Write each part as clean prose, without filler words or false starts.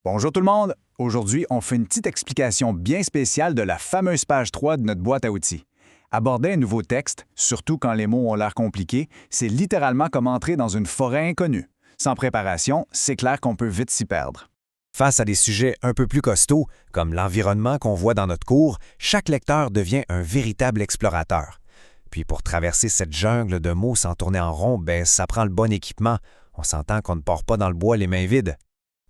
Bonjour tout le monde! Aujourd'hui, on fait une petite explication bien spéciale de la fameuse page 3 de notre boîte à outils. Aborder un nouveau texte, surtout quand les mots ont l'air compliqués, c'est littéralement comme entrer dans une forêt inconnue. Sans préparation, c'est clair qu'on peut vite s'y perdre. Face à des sujets un peu plus costauds, comme l'environnement qu'on voit dans notre cours, chaque lecteur devient un véritable explorateur. Puis pour traverser cette jungle de mots sans tourner en rond, ça prend le bon équipement. On s'entend qu'on ne part pas dans le bois les mains vides.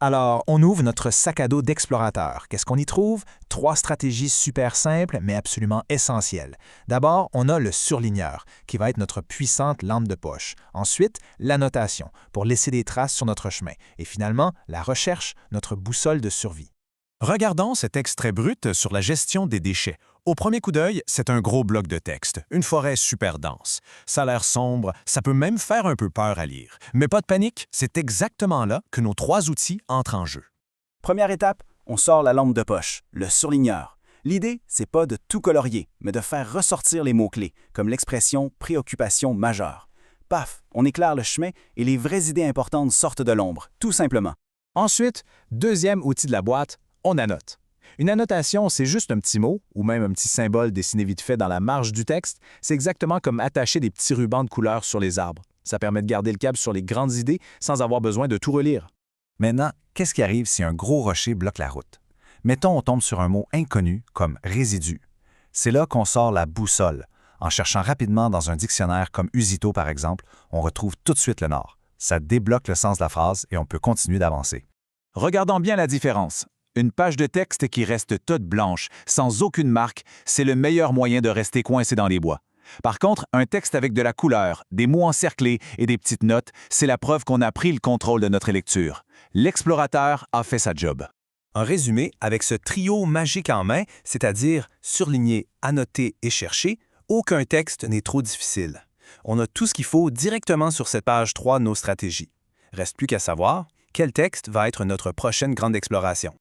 Alors, on ouvre notre sac à dos d'explorateur. Qu'est-ce qu'on y trouve? 3 stratégies super simples, mais absolument essentielles. D'abord, on a le surligneur, qui va être notre puissante lampe de poche. Ensuite, l'annotation, pour laisser des traces sur notre chemin. Et finalement, la recherche, notre boussole de survie. Regardons cet extrait brut sur la gestion des déchets. Au premier coup d'œil, c'est un gros bloc de texte, une forêt super dense. Ça a l'air sombre, ça peut même faire un peu peur à lire. Mais pas de panique, c'est exactement là que nos 3 outils entrent en jeu. Première étape, on sort la lampe de poche, le surligneur. L'idée, c'est pas de tout colorier, mais de faire ressortir les mots-clés, comme l'expression « préoccupation majeure ». Paf, on éclaire le chemin et les vraies idées importantes sortent de l'ombre, tout simplement. Ensuite, deuxième outil de la boîte, on annote. Une annotation, c'est juste un petit mot, ou même un petit symbole dessiné vite fait dans la marge du texte. C'est exactement comme attacher des petits rubans de couleur sur les arbres. Ça permet de garder le cap sur les grandes idées sans avoir besoin de tout relire. Maintenant, qu'est-ce qui arrive si un gros rocher bloque la route? Mettons, on tombe sur un mot inconnu comme « résidu ». C'est là qu'on sort la boussole. En cherchant rapidement dans un dictionnaire comme Usito, par exemple, on retrouve tout de suite le nord. Ça débloque le sens de la phrase et on peut continuer d'avancer. Regardons bien la différence. Une page de texte qui reste toute blanche, sans aucune marque, c'est le meilleur moyen de rester coincé dans les bois. Par contre, un texte avec de la couleur, des mots encerclés et des petites notes, c'est la preuve qu'on a pris le contrôle de notre lecture. L'explorateur a fait sa job. En résumé, avec ce trio magique en main, c'est-à-dire surligner, annoter et chercher, aucun texte n'est trop difficile. On a tout ce qu'il faut directement sur cette page 3 de nos stratégies. Reste plus qu'à savoir quel texte va être notre prochaine grande exploration.